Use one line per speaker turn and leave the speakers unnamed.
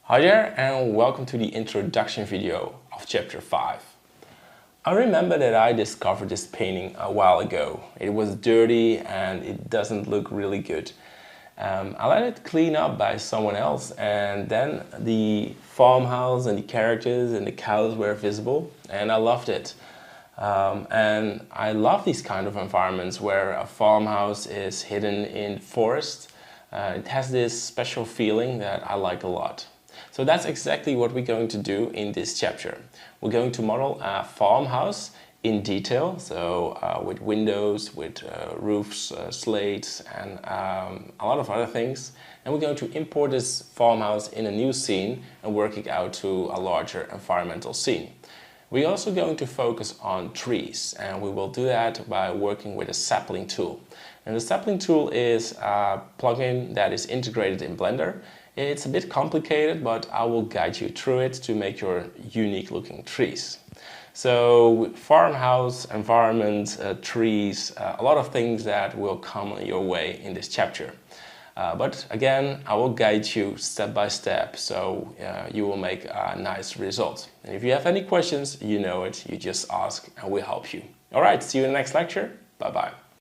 Hi there and welcome to the introduction video of chapter 5. I remember that I discovered this painting a while ago. It was dirty and it doesn't look really good. I let it clean up by someone else, and then the farmhouse and the characters and the cows were visible and I loved it. And I love these kind of environments where a farmhouse is hidden in forest. It has this special feeling that I like a lot. So that's exactly what we're going to do in this chapter. We're going to model a farmhouse in detail, so with windows, with roofs, slates, and a lot of other things. And we're going to import this farmhouse in a new scene and work it out to a larger environmental scene. We're also going to focus on trees, and we will do that by working with a sapling tool. And the sapling tool is a plugin that is integrated in Blender. It's a bit complicated, but I will guide you through it to make your unique looking trees. So farmhouse, environment, trees, a lot of things that will come your way in this chapter. But again, I will guide you step by step, so you will make a nice result. And if you have any questions, you know it, you just ask and we'll help you. Alright, see you in the next lecture. Bye bye.